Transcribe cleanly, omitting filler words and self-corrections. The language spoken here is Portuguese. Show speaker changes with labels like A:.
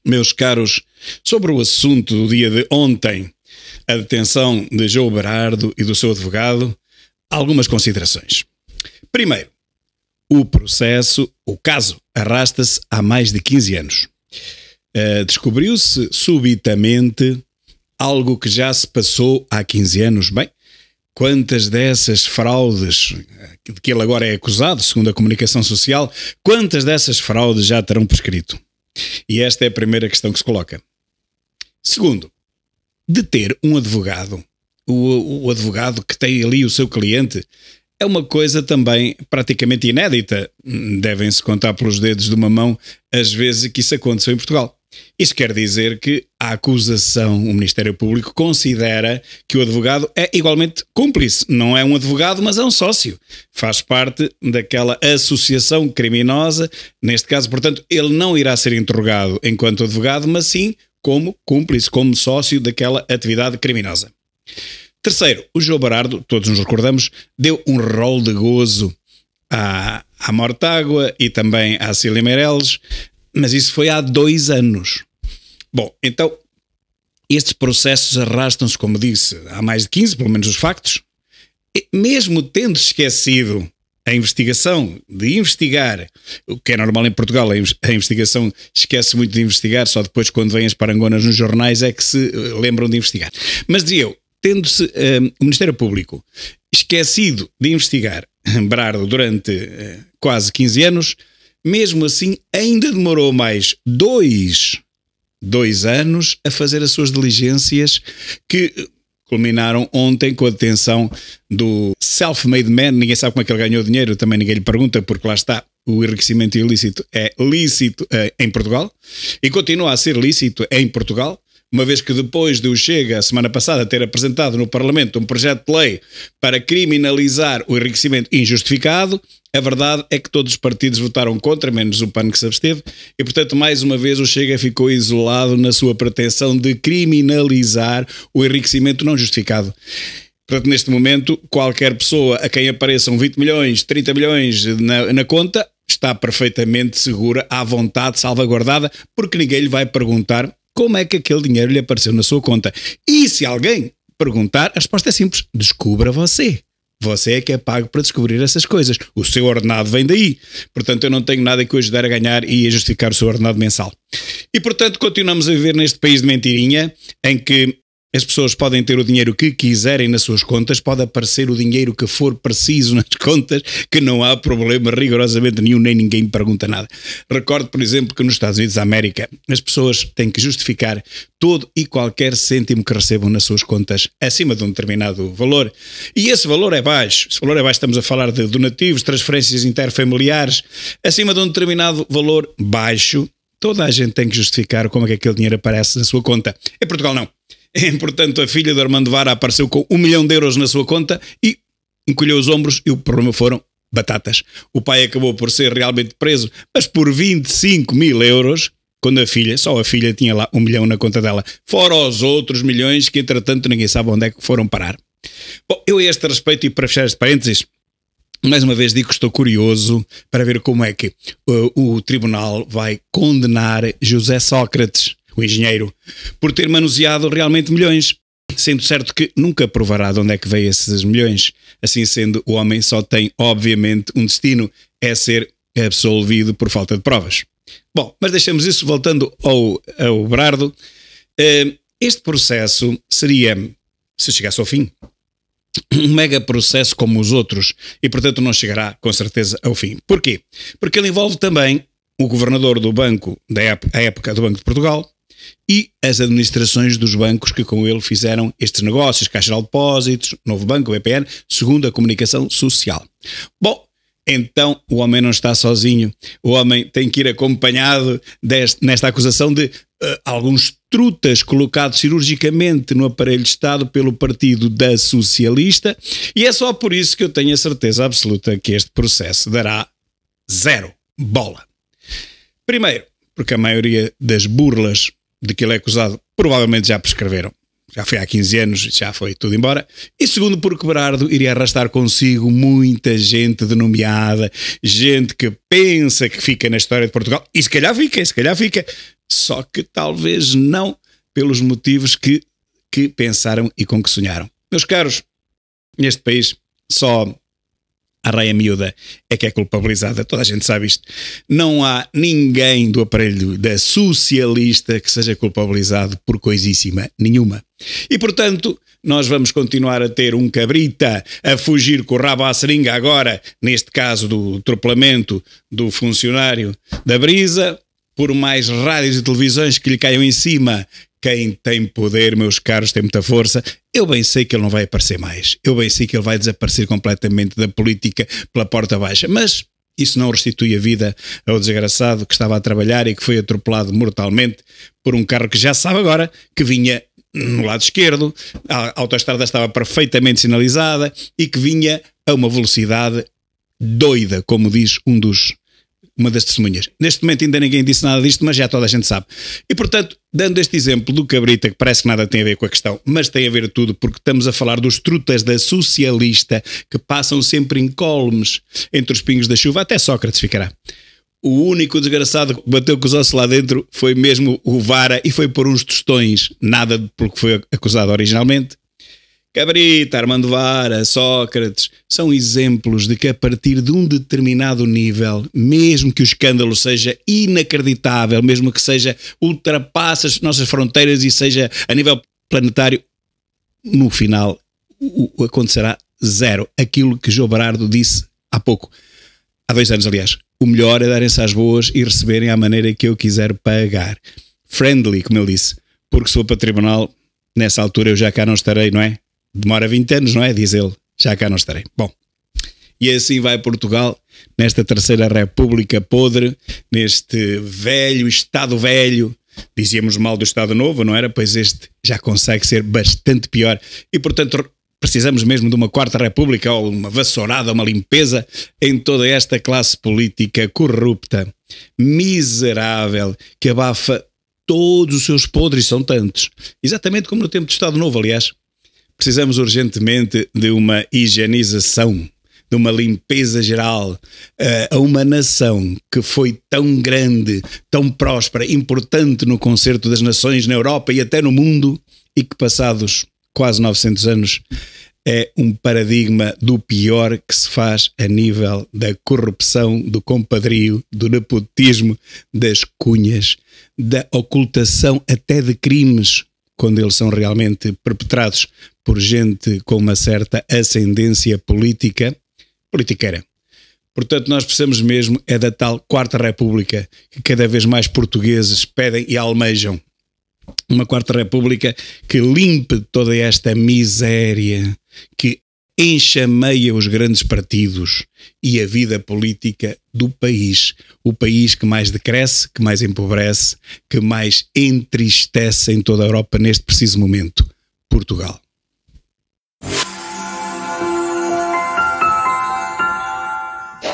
A: Meus caros, sobre o assunto do dia de ontem, a detenção de João Berardo e do seu advogado, algumas considerações. Primeiro, o caso arrasta-se há mais de 15 anos. Descobriu-se subitamente algo que já se passou há 15 anos. Bem, quantas dessas fraudes de que ele agora é acusado, segundo a comunicação social, quantas dessas fraudes já terão prescrito? E esta é a primeira questão que se coloca. Segundo, deter um advogado, o advogado que tem ali o seu cliente, é uma coisa também praticamente inédita. Devem-se contar pelos dedos de uma mão as vezes que isso aconteceu em Portugal. Isso quer dizer que a acusação, o Ministério Público considera que o advogado é igualmente cúmplice. Não é um advogado, mas é um sócio. Faz parte daquela associação criminosa. Neste caso, portanto, ele não irá ser interrogado enquanto advogado, mas sim como cúmplice, como sócio daquela atividade criminosa. Terceiro, o João Berardo, todos nos recordamos, deu um rol de gozo à Mortágua e também à Cília Meireles, mas isso foi há 2 anos. Bom, então, estes processos arrastam-se, como disse, há mais de 15, pelo menos os factos. E mesmo tendo esquecido a investigação, de investigar, o que é normal em Portugal, a investigação esquece muito de investigar, só depois quando vêm as parangonas nos jornais é que se lembram de investigar. Mas dizia eu, tendo-se o Ministério Público esquecido de investigar Berardo durante quase 15 anos, mesmo assim ainda demorou mais 2 anos a fazer as suas diligências, que culminaram ontem com a detenção do self-made man. Ninguém sabe como é que ele ganhou dinheiro, também ninguém lhe pergunta, porque lá está, o enriquecimento ilícito é lícito em Portugal e continua a ser lícito em Portugal, uma vez que depois do Chega, a semana passada, ter apresentado no Parlamento um projeto de lei para criminalizar o enriquecimento injustificado, a verdade é que todos os partidos votaram contra, menos o PAN que se absteve, e portanto mais uma vez o Chega ficou isolado na sua pretensão de criminalizar o enriquecimento não justificado. Portanto, neste momento, qualquer pessoa a quem apareçam 20 milhões, 30 milhões na conta, está perfeitamente segura, à vontade, salvaguardada, porque ninguém lhe vai perguntar como é que aquele dinheiro lhe apareceu na sua conta. E se alguém perguntar, a resposta é simples: descubra você. Você é que é pago para descobrir essas coisas. O seu ordenado vem daí. Portanto, eu não tenho nada que o ajudar a ganhar e a justificar o seu ordenado mensal. E, portanto, continuamos a viver neste país de mentirinha, em que as pessoas podem ter o dinheiro que quiserem nas suas contas, pode aparecer o dinheiro que for preciso nas contas, que não há problema rigorosamente nenhum, nem ninguém pergunta nada. Recordo, por exemplo, que nos Estados Unidos da América as pessoas têm que justificar todo e qualquer cêntimo que recebam nas suas contas acima de um determinado valor. E esse valor é baixo. Esse valor é baixo, estamos a falar de donativos, transferências interfamiliares, acima de um determinado valor baixo, toda a gente tem que justificar como é que aquele dinheiro aparece na sua conta. Em Portugal não. Portanto, a filha de Armando Vara apareceu com 1 milhão de euros na sua conta e encolheu os ombros, e o problema foram batatas. O pai acabou por ser realmente preso, mas por 25 mil euros, quando só a filha tinha lá 1 milhão na conta dela, fora os outros milhões que entretanto ninguém sabe onde é que foram parar. Bom, eu a este respeito, e para fechar este parênteses, mais uma vez digo que estou curioso para ver como é que o tribunal vai condenar José Sócrates, o engenheiro, por ter manuseado realmente milhões, sendo certo que nunca provará de onde é que veio esses milhões. Assim sendo, o homem só tem, obviamente, um destino: é ser absolvido por falta de provas. Bom, mas deixamos isso, voltando ao Berardo. Este processo seria, se chegasse ao fim, um mega processo como os outros, e portanto não chegará com certeza ao fim. Porquê? Porque ele envolve também o governador do banco, da época do Banco de Portugal, e as administrações dos bancos que com ele fizeram estes negócios, Caixa de Depósitos, Novo Banco, BPN, segundo a comunicação social. Bom, então o homem não está sozinho, o homem tem que ir acompanhado nesta acusação de alguns trutas colocados cirurgicamente no aparelho de Estado pelo Partido da Socialista, e é só por isso que eu tenho a certeza absoluta que este processo dará 0 bola. Primeiro, porque a maioria das burlas de que ele é acusado provavelmente já prescreveram. Já foi há 15 anos, já foi tudo embora. E segundo, porque Berardo iria arrastar consigo muita gente denomeada, gente que pensa que fica na história de Portugal, e se calhar fica, só que talvez não pelos motivos que pensaram e com que sonharam. Meus caros, neste país só a raia miúda é que é culpabilizada, toda a gente sabe isto. Não há ninguém do aparelho da socialista que seja culpabilizado por coisíssima nenhuma. E, portanto, nós vamos continuar a ter um cabrita a fugir com o rabo à seringa agora, neste caso do atropelamento do funcionário da Brisa, por mais rádios e televisões que lhe caiam em cima. Quem tem poder, meus caros, tem muita força. Eu bem sei que ele não vai aparecer mais. Eu bem sei que ele vai desaparecer completamente da política pela porta baixa. Mas isso não restitui a vida ao desgraçado que estava a trabalhar e que foi atropelado mortalmente por um carro que já sabe agora que vinha no lado esquerdo, a autoestrada estava perfeitamente sinalizada e que vinha a uma velocidade doida, como diz uma das testemunhas. Neste momento ainda ninguém disse nada disto, mas já toda a gente sabe. E, portanto, dando este exemplo do cabrita, que parece que nada tem a ver com a questão, mas tem a ver tudo, porque estamos a falar dos trutas da socialista que passam sempre incólumes entre os pingos da chuva, até Sócrates ficará. O único desgraçado que bateu com os ossos lá dentro foi mesmo o Vara e foi por uns tostões, nada pelo que foi acusado originalmente. Cabrita, Armando Vara, Sócrates, são exemplos de que a partir de um determinado nível, mesmo que o escândalo seja inacreditável, mesmo que seja ultrapasse as nossas fronteiras e seja a nível planetário, no final acontecerá zero. Aquilo que João Berardo disse há pouco, há 2 anos aliás, o melhor é darem-se às boas e receberem à maneira que eu quiser pagar. Friendly, como ele disse, porque sou para tribunal, nessa altura eu já cá não estarei, não é? Demora 20 anos, não é? Diz ele. Já cá não estarei. Bom, e assim vai Portugal, nesta terceira república podre, neste velho Estado velho. Dizíamos mal do Estado Novo, não era? Pois este já consegue ser bastante pior. E, portanto, precisamos mesmo de uma quarta república ou uma vassourada, uma limpeza em toda esta classe política corrupta, miserável, que abafa todos os seus podres, são tantos. Exatamente como no tempo do Estado Novo, aliás. Precisamos urgentemente de uma higienização, de uma limpeza geral a uma nação que foi tão grande, tão próspera, importante no concerto das nações na Europa e até no mundo e que passados quase 900 anos é um paradigma do pior que se faz a nível da corrupção, do compadrio, do nepotismo, das cunhas, da ocultação até de crimes quando eles são realmente perpetrados por gente com uma certa ascendência politiqueira. Portanto, nós precisamos mesmo é da tal Quarta República que cada vez mais portugueses pedem e almejam. Uma Quarta República que limpe toda esta miséria, que enxameia os grandes partidos e a vida política do país. O país que mais decresce, que mais empobrece, que mais entristece em toda a Europa neste preciso momento. Portugal.